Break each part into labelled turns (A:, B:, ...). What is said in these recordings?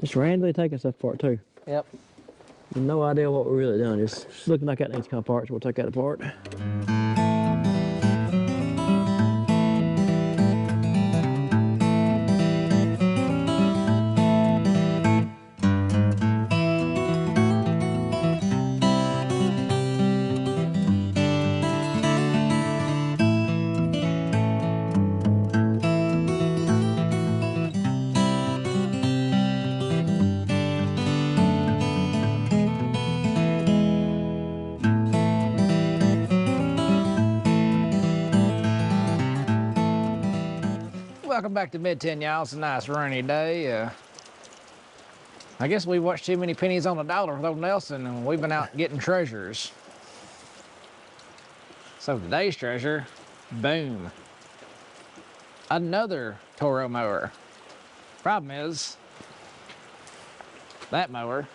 A: Just randomly taking stuff apart too.
B: Yep.
A: No idea what we're really doing. Just looking like that needs to come apart, so we'll take that apart.
B: Welcome back to Mid-10, y'all. It's a nice rainy day. I guess we watched too many pennies on the dollar with old Nelson, and we've been out getting treasures. So today's treasure, boom. Another Toro mower. Problem is, that mower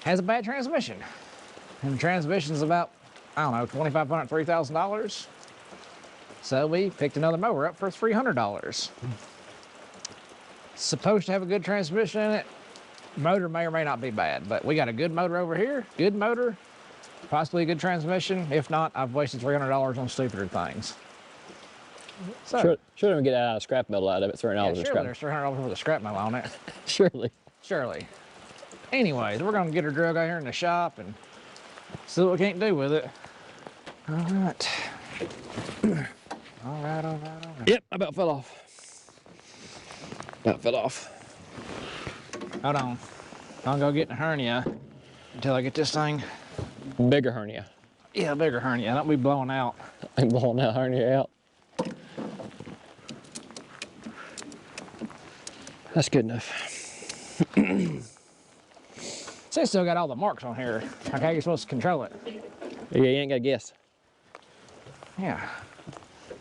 B: has a bad transmission. And the transmission's about, I don't know, $2,500, $3,000. So we picked another mower up for $300. Supposed to have a good transmission in it. Motor may or may not be bad, but we got a good motor over here. Good motor, possibly a good transmission. If not, I've wasted $300 on stupider things. So,
A: Sure don't get out of scrap metal out of it, $300
B: yeah,
A: of
B: surely
A: scrap.
B: there's $300 worth of scrap metal on it.
A: Surely.
B: Surely. Anyways, we're gonna get her drug out here in the shop and see what we can't do with it. All right. All right.
A: Yep, I about fell off. About fell off.
B: Hold on. I'll go get the hernia until I get this thing.
A: Bigger hernia.
B: Yeah, bigger hernia. Don't be blowing out.
A: I'm blowing that hernia out. That's good enough.
B: See, it's still got all the marks on here. Like, how are you supposed to control it?
A: Yeah, you ain't got to guess.
B: Yeah.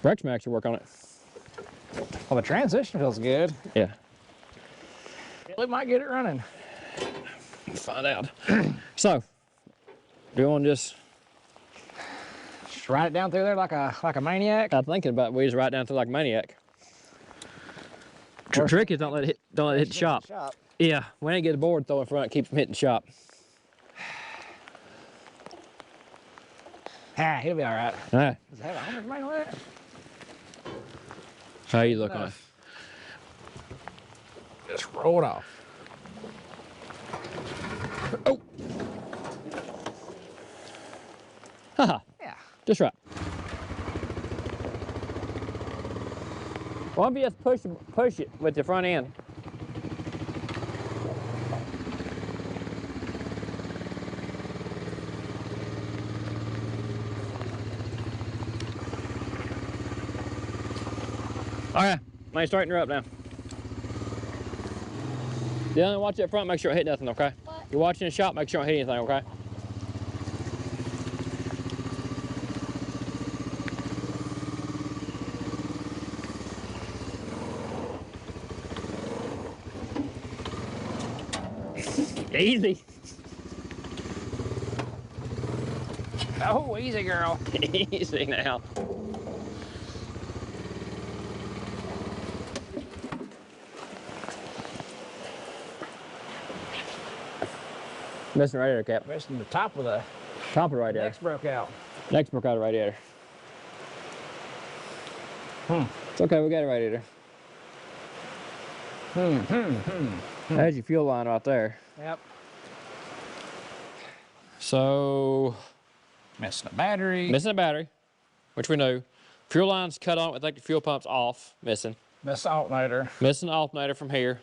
A: Brakes may actually work on it.
B: Well, the transition feels good.
A: Yeah.
B: We might get it running.
A: Find out. So, do you want to just
B: ride it down through there like a maniac?
A: I'm thinking about we just ride down through like a maniac. Trick is don't let it hit the shop. Yeah, we ain't get the board throw in front, keep from hitting the shop.
B: Ah, he'll be all right.
A: All right.
B: Does it have 100 main on it?
A: How you look on it?
B: Just roll it off.
A: Oh. Haha.
B: Yeah.
A: Just right. Why don't you just push it with the front end? Okay, now you're starting her up now. Dylan, watch that front, make sure it hit nothing, okay? What? You're watching the shop, make sure it hit anything, okay? Easy.
B: Oh, easy, girl.
A: Easy now. Missing the radiator cap.
B: Missing the top of the
A: radiator.
B: next broke out.
A: Next broke out of the radiator. It's okay, we got a radiator. There's your fuel line right there.
B: Yep.
A: So,
B: Missing a battery.
A: missing a battery, which we knew. Fuel line's cut on, I think the fuel pump's off, missing.
B: Missed the alternator.
A: Missing the alternator from here.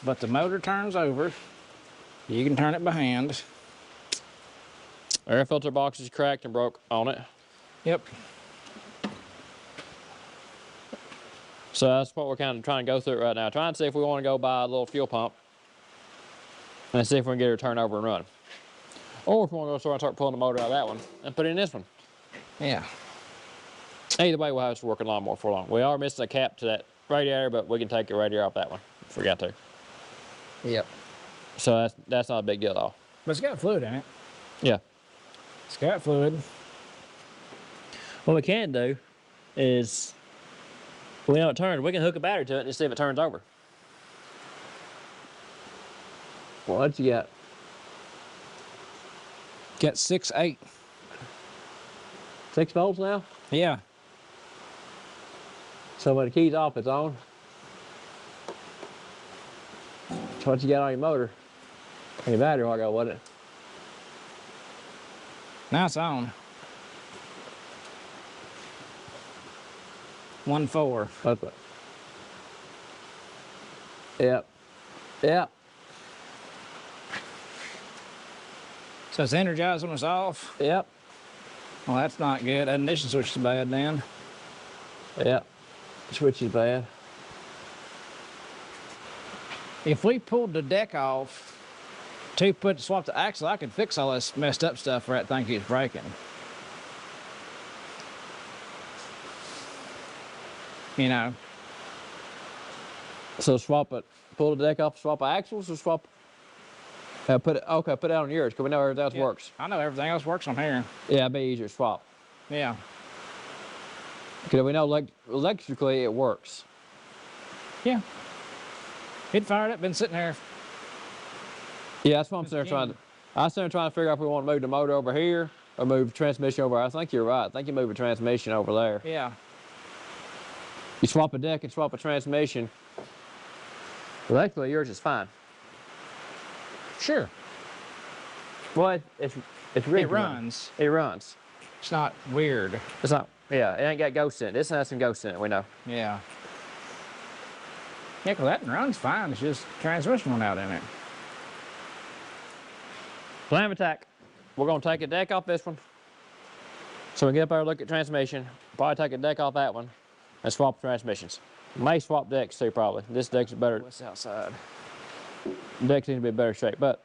B: But the motor turns over. You can turn it by hand.
A: Air filter box is cracked and broke on it.
B: Yep.
A: So that's what we're kind of trying to go through right now. Trying to see if we want to go buy a little fuel pump and see if we can get her to turn over and run. Or if we want to go start pulling the motor out of that one and put it in this one.
B: Yeah.
A: Either way, we'll have this working lawnmower for long. We are missing a cap to that radiator, but we can take the radiator off that one if we got to.
B: Yep.
A: So that's not a big deal though.
B: But it's got fluid in it.
A: Yeah.
B: It's got fluid.
A: What we can do is, we know it turns, we can hook a battery to it and see if it turns over. What you got?
B: Got 6, 8.
A: 6 bolts now?
B: Yeah.
A: So when the key's off, it's on. So what you got on your motor? And your battery a while ago, wasn't it?
B: Now it's on. 1-4.
A: That's what. Yep. Yep.
B: So it's energized when it's off.
A: Yep.
B: Well, that's not good. Ignition switch is bad then.
A: Yep. Switch is bad.
B: If we pulled the deck off to swap the axle, I could fix all this messed up stuff where that thing keeps breaking. You know.
A: So swap it. Pull the deck off, swap axles, or swap. Put it out on yours, because we know everything else works.
B: I know everything else works on here.
A: Yeah, it'd be easier to swap.
B: Yeah.
A: Because we know electrically it works.
B: Yeah. It fired up, been sitting there.
A: Yeah, that's what I'm sitting there trying to. I was sitting there trying to figure out if we want to move the motor over here or move the transmission over. I think you're right. I think you move the transmission over there.
B: Yeah.
A: You swap a deck and swap a transmission. Electrically, yours is fine.
B: Sure.
A: Well, it's really
B: It runs.
A: It runs.
B: It's not weird.
A: It's not. Yeah, it ain't got ghosts in it. This has some ghosts in it. We know.
B: Yeah. Yeah, 'cause that runs fine. It's just transmission went out in it.
A: Plan of attack. We're gonna take a deck off this one. So we get up there and look at transmission. Probably take a deck off that one and swap transmissions. May swap decks too, probably. This deck's better.
B: What's outside?
A: Deck seems to be in better shape, but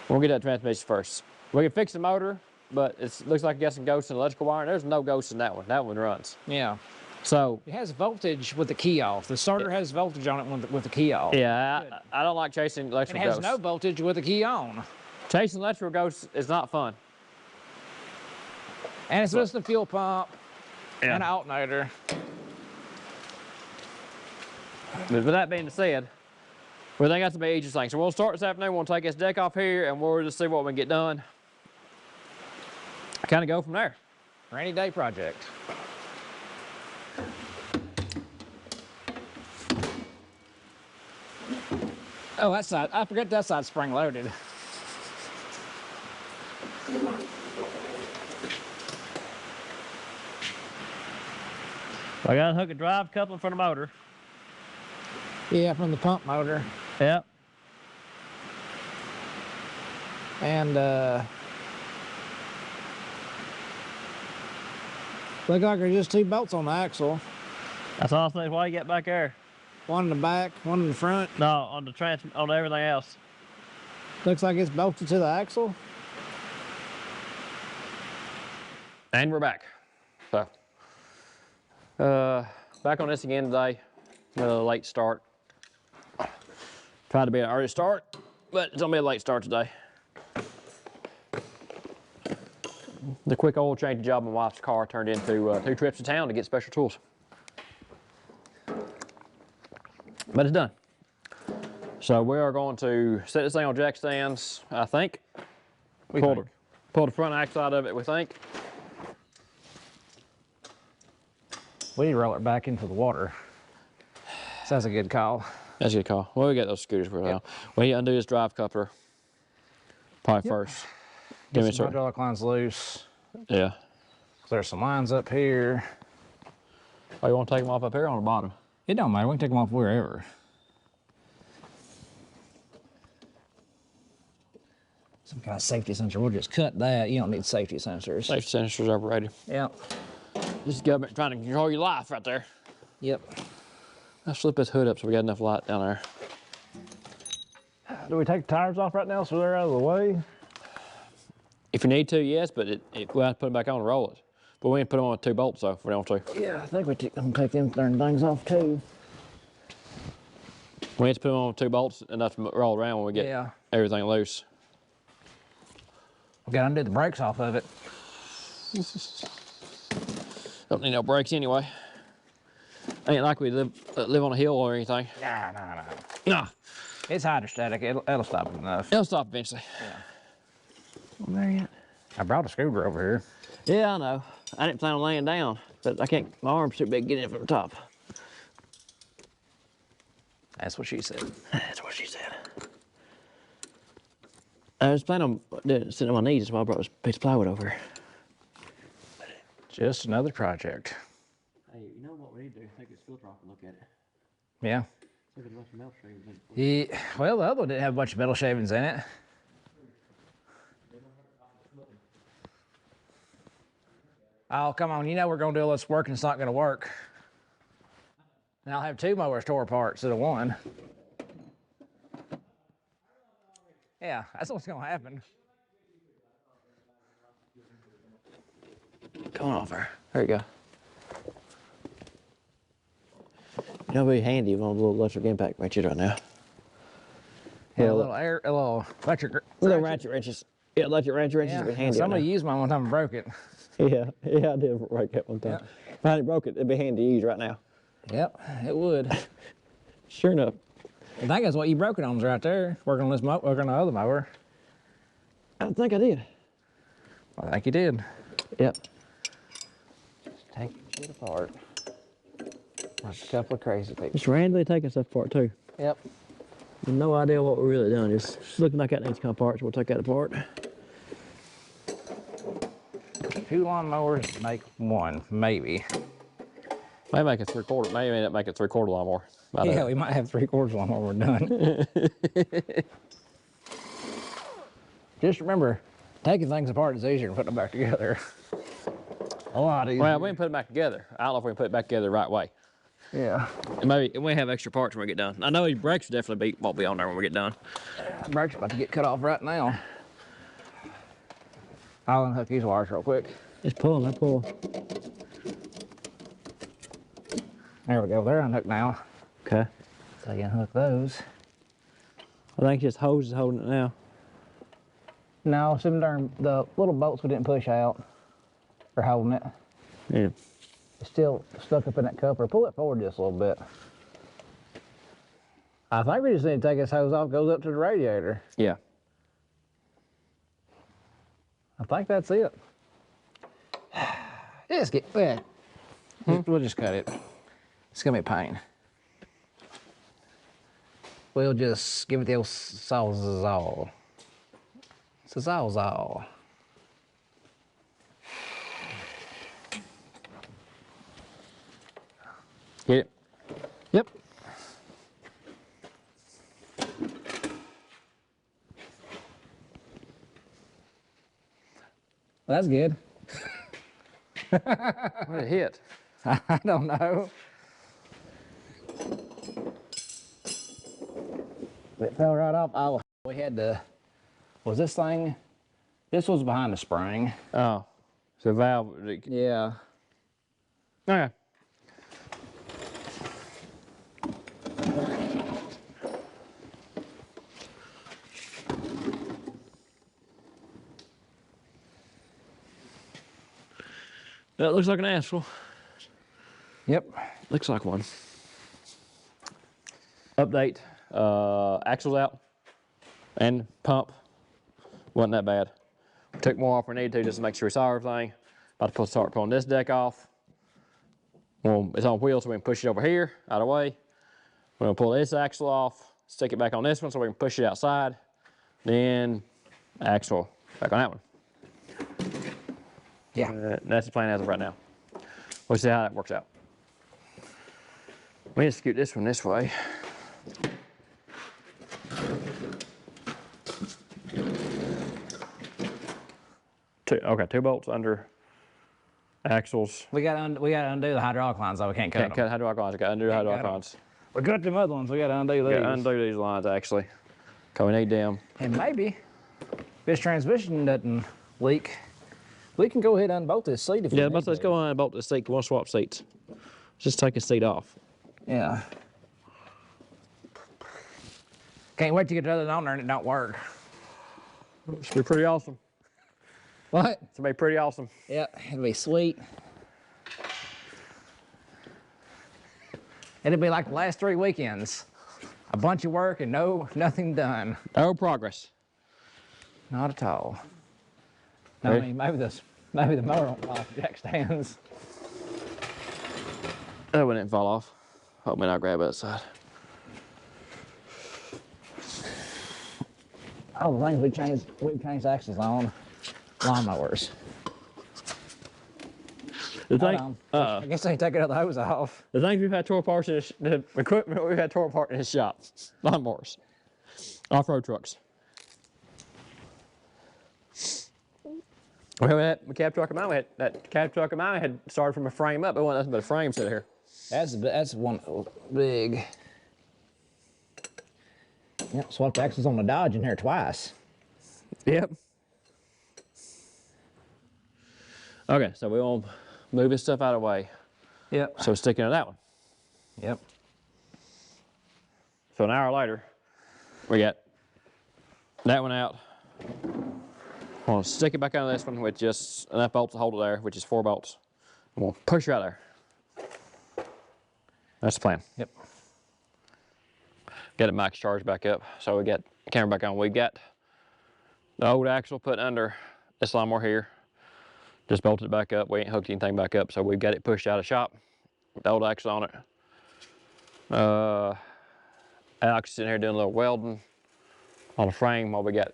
A: we'll get that transmission first. We can fix the motor, but it looks like it got some ghosts in the electrical wire. There's no ghosts in that one. That one runs.
B: Yeah.
A: So
B: it has voltage with the key off. The starter has voltage on it with the key off.
A: yeah, I don't like chasing
B: And
A: electrical
B: it has
A: ghosts.
B: no voltage with the key on.
A: Chasing electrical ghosts is not fun.
B: And it's just a fuel pump
A: Yeah.
B: and an alternator.
A: But with that being said, we think that's the easiest thing. So we'll start this afternoon. We'll take this deck off here and we'll just see what we can get done. Kind of go from there.
B: Rainy day project. Oh, that side, I forget that side's spring loaded.
A: I got to hook a drive coupling for the motor.
B: Yeah, from the pump motor.
A: Yep.
B: And look like there's just 2 bolts on the axle.
A: That's all I say. Why you get back there?
B: One in the back, one in the front.
A: No, on everything else.
B: Looks like it's bolted to the axle.
A: And we're back. So, back on this again today. With a late start. Tried to be an early start, but it's gonna be a late start today. The quick oil change job on my wife's car turned into 2 trips to town to get special tools. But it's done. So we are going to set this thing on jack stands, I think. Pull the front axle out of it, we think.
B: We need to roll it back into the water. So that's a good call.
A: That's a good call. Well, we got those scooters for now. We need to undo this drive coupler probably first.
B: Get some hydraulic lines loose.
A: Yeah.
B: There's some lines up here.
A: Oh, you want to take them off up here or on the bottom?
B: It don't matter. We can take them off wherever. Some kind of safety sensor. We'll just cut that. You don't need safety sensors.
A: Safety sensors overrated.
B: Yep.
A: This is government trying to control your life right there.
B: Yep.
A: Let's flip this hood up so we got enough light down there.
B: Do we take the tires off right now so they're out of the way?
A: If you need to, yes, but we'll have to put them back on and roll it. But we can put them on with 2 bolts though, if we want to.
B: Yeah, I think we can take them darn things off too.
A: We have to put them on with 2 bolts enough to roll around when we get everything loose.
B: We got to undo the brakes off of it.
A: Don't need no brakes anyway. Ain't like we live on a hill or anything.
B: Nah.
A: Nah.
B: It's hydrostatic. It'll stop enough.
A: It'll stop eventually.
B: Yeah.
A: On there yet?
B: I brought a screwdriver over here.
A: Yeah, I know. I didn't plan on laying down, but I can't. My arm's too big to get in from the top.
B: That's what she said.
A: That's what she said. I was planning on sitting on my knees, that's why I brought this piece of plywood over here.
B: Just another project.
A: Hey, you know what we need to do? Take this filter off and look at it.
B: Yeah.
A: Look at the bunch of metal shavings.
B: Yeah. Well, the other one didn't have a bunch of metal shavings in it. Oh, come on. You know we're going to do all this work and it's not going to work. Now I'll have 2 mowers tore apart instead of 1. Yeah, that's what's going to happen.
A: Come on off there. There you go. You know, it'd be handy with a little electric impact wrenches right now.
B: Yeah, a little electric.
A: Little ratchet wrenches. Yeah, electric ratchet wrenches would be handy.
B: Somebody used mine one time and broke it.
A: Yeah, I did break that one time.
B: Yep.
A: If I hadn't broke it, it'd be handy to use right now.
B: Yep, it would.
A: Sure enough.
B: I think that's what you broke it on, was right there. Working on this working on the other mower.
A: I don't think I did.
B: I think you did.
A: Yep.
B: Taking shit apart. Like a couple of crazy people.
A: Just randomly taking stuff apart too.
B: Yep.
A: No idea what we're really doing. Just looking like that needs to come apart, so we'll take that apart.
B: 2 lawnmowers make 1, maybe.
A: Maybe make it 3/4. Maybe end up making 3/4 lawnmower.
B: Yeah, we might have 3/4 lawnmower when we're done. Just remember, taking things apart is easier than putting them back together. A lot easier.
A: Well, we can put it back together. I don't know if we can put it back together the right way.
B: Yeah.
A: And maybe we have extra parts when we get done. I know these brakes definitely won't be on there when we get done.
B: Brakes about to get cut off right now. I'll unhook these wires real quick.
A: Just pull them, pull.
B: There we go, they're unhooked now.
A: Okay.
B: So you unhook those.
A: I think just hose is holding it now.
B: No, the little bolts we didn't push out are holding it.
A: Yeah.
B: It's still stuck up in that coupler. Pull it forward just a little bit. I think we just need to take this hose off, goes up to the radiator.
A: Yeah.
B: I think that's it. We'll just cut it. It's gonna be a pain. We'll just give it the old sawzall. Sawzall.
A: Get it?
B: Yep. Well, that's good.
A: What did it hit?
B: I don't know. It fell right off. Oh, we had to, was this thing? This was behind the spring.
A: Oh, so valve.
B: Yeah.
A: Okay. That looks like an axle.
B: Yep.
A: Looks like one. Update. Axle's out and pump. Wasn't that bad. We took more off we needed to just to make sure we saw everything. About to start pulling this deck off. Well, it's on wheels, so we can push it over here, out of the way. We're gonna pull this axle off, stick it back on this one so we can push it outside. Then axle back on that one.
B: Yeah.
A: That's the plan as of right now. We'll see how that works out. We need to scoot this one this way. Two bolts under axles.
B: We gotta undo the hydraulic lines though. We can't cut them.
A: Can't cut hydraulic lines. We got to undo the hydraulic lines.
B: We cut them other ones. We gotta undo these.
A: We got to undo these lines actually. Cause we need them.
B: And maybe if this transmission doesn't leak, we can go ahead and unbolt this seat if we need
A: Let's
B: to.
A: go on and bolt this seat. We'll swap seats. Just take a seat off.
B: Yeah. Can't wait to get the other on there and it don't work.
A: It's be pretty awesome.
B: What?
A: It's gonna be pretty awesome.
B: Yeah, it'll be sweet. It'll be like the last 3 weekends. a bunch of work and nothing done.
A: No progress.
B: Not at all. I mean, maybe the mower won't fall off jack stands.
A: That one didn't fall off. Hope me not grab that side.
B: All the things we've changed axles on lawnmowers.
A: The thing,
B: I guess I ain't taking the hose off.
A: the things we've had tore apart in the equipment we've had tore apart in his shop. Lawnmowers. Off-road trucks. We had the cab truck of mine. That cab truck of mine had started from a frame up. It wasn't nothing but a frame sitting here.
B: That's one big. Yep, swapped axles on the Dodge in here twice.
A: Yep. Okay, so we want to move this stuff out of the way.
B: Yep.
A: So sticking to that one.
B: Yep.
A: So an hour later, we got that one out. I'm gonna stick it back on this one with just enough bolts to hold it there, which is 4 bolts. I'm gonna push it out there. That's the plan.
B: Yep.
A: Get it max charged back up. So we got the camera back on. We got the old axle put under this lawnmower here. Just bolted it back up. We ain't hooked anything back up. So we got it pushed out of shop with the old axle on it. Alex is sitting here doing a little welding on the frame while we got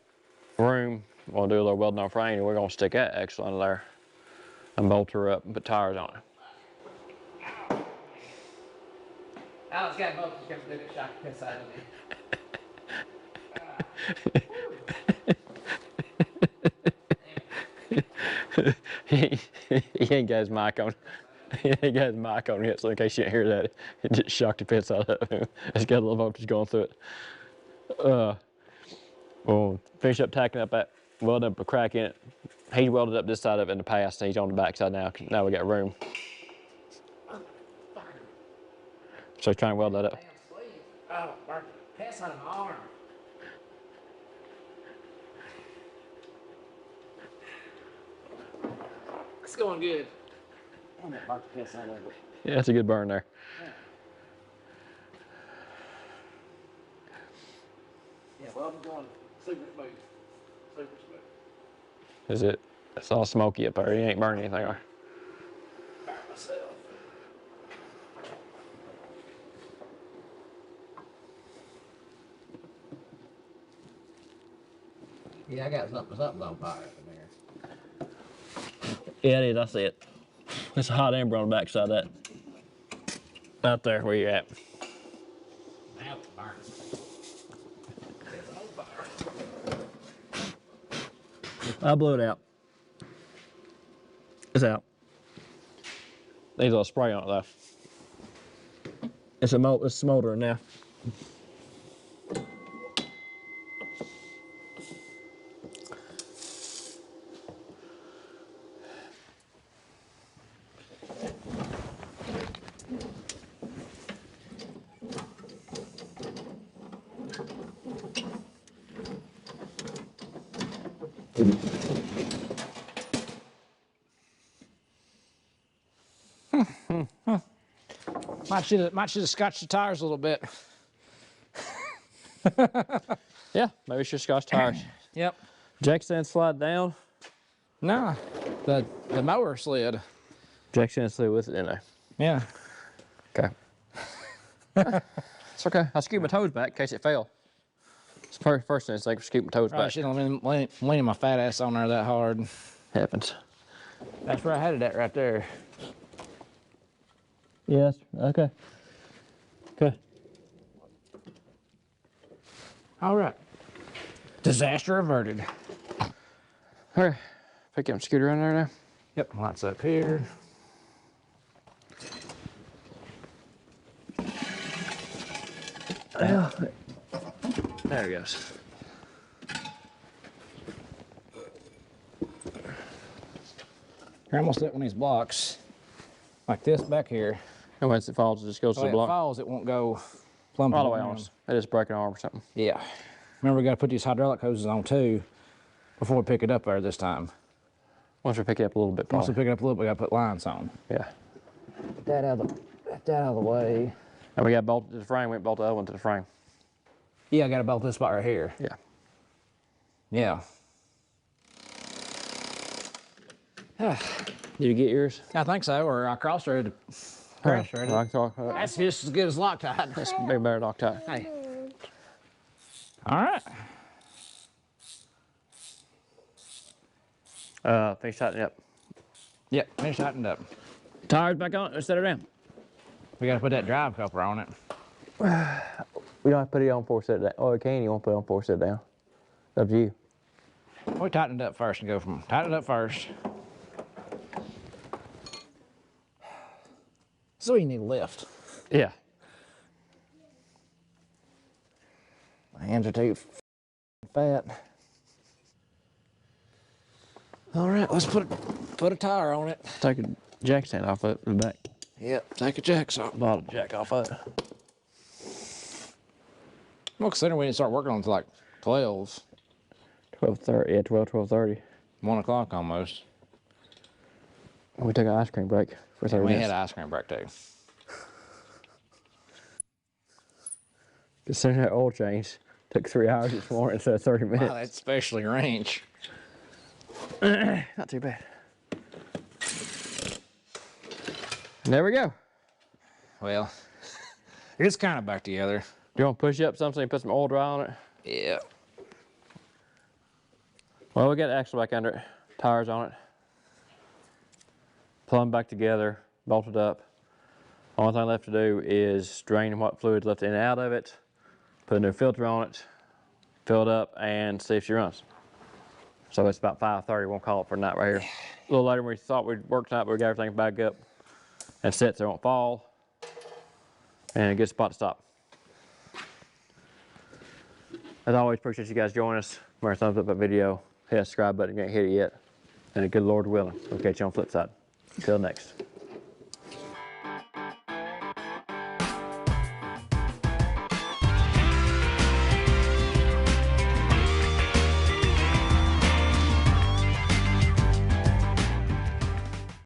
A: room. We're gonna do a little welding on the frame and we're gonna stick that axle under there and bolt her up and put tires on it.
B: Alex got both. He's going to do the shock piss out of me.
A: He ain't got his mic on. He ain't got his mic on yet, so in case you didn't hear that, it just shocked the piss out of him. It's got a little voltage going through it. We'll finish up tacking up that, welding up a crack in it. He welded up this side of it in the past, and he's on the back side now. Now we got room. So he's trying to weld that up.
B: Oh, Mark, piss out of my arm. It's going good. I'm gonna mark the piss out of it.
A: Yeah, that's a good burn there.
B: Yeah, well, I'm going super smooth. Super smooth.
A: Is it? It's all smoky up there. You ain't burning anything, are you?
B: Burn myself. Yeah, I got something on fire up in there.
A: Yeah, it is. I see it. It's a hot ember on the back side of that. Out there where you're at.
B: Now it's burning. It's on fire.
A: I blew it out. It's out. Needs a little spray on it though. It's smoldering now.
B: Might should have scotched the tires a little bit.
A: Yeah, maybe it's just scotch tires.
B: Yep.
A: Jack stand slide down.
B: No, the mower slid.
A: Jack stand slid with it, didn't they?
B: Yeah.
A: Okay. It's okay. I scooped my toes back in case it fell. It's the first thing, it's like scoop my toes
B: Probably
A: back.
B: shouldn't have been leaning my fat ass on there that hard.
A: Happens.
B: That's where I had it at right there.
A: Yes. Okay. Okay.
B: All right. Disaster averted.
A: All right. Pick up the scooter in there now.
B: Yep, lights up here.
A: Yeah. There he goes.
B: Here, I'm gonna set one of these blocks like this back here.
A: And once it falls, it just goes to the
B: If it
A: block.
B: falls, it won't go plumping
A: All the way on
B: around.
A: us. It just break an arm or something.
B: Yeah. Remember, we got to put these hydraulic hoses on too before we pick it up there this time.
A: Once we pick it up a little bit,
B: Once
A: probably.
B: we pick it up a little bit, we got to put lines on.
A: Yeah.
B: Get that out of the way.
A: And we got bolted to the frame. We bolted the other one to the frame.
B: Yeah, I got to bolt this spot right here.
A: Yeah.
B: Yeah.
A: Did you get yours?
B: I think so, or I cross-threaded. Cross-threaded.
A: I can talk.
B: That's just as good as Loctite.
A: That's be better Loctite.
B: Hey. All right.
A: Finish tightening up.
B: Yep, finish tightened up.
A: Tires back on. Let's set her down.
B: We got to put that drive coupler on it.
A: We don't have to put it on before we set it down. Oh, we can. You won't put it on before we set it down. It's up to you.
B: We tighten it up first and go from tighten it up first. So you need to lift.
A: Yeah.
B: My hands are too fat. All right, let's put a tire on it.
A: Take a jack stand off of it in the back.
B: Yep, take a jack off.
A: Bottom jack off of it.
B: Well, considering we didn't start working on it until like 12.
A: 12:30. Yeah, 12:30.
B: 1 o'clock almost.
A: We took an ice cream break for 30
B: And we
A: minutes.
B: had an ice cream break too.
A: Considering that oil change took 3 hours this morning instead of 30 minutes.
B: Wow, that's especially range.
A: Not too bad. There we go.
B: Well, it's kind of back together.
A: Do you want to push up something and put some oil dry on it?
B: Yeah.
A: Well, we got the axle back under it, tires on it. Plumb back together, bolted up. Only thing left to do is drain what fluid's left in and out of it, put a new filter on it, fill it up, and see if she runs. So it's about 5:30. We'll call it for the night right here. A little later than we thought we'd work tonight, but we got everything back up and set so it won't fall. And a good spot to stop. As always, appreciate you guys joining us. Remember to thumbs up that video, hit that subscribe button if you ain't hit it yet. And a good Lord willing, we'll catch you on the flip side. Until next.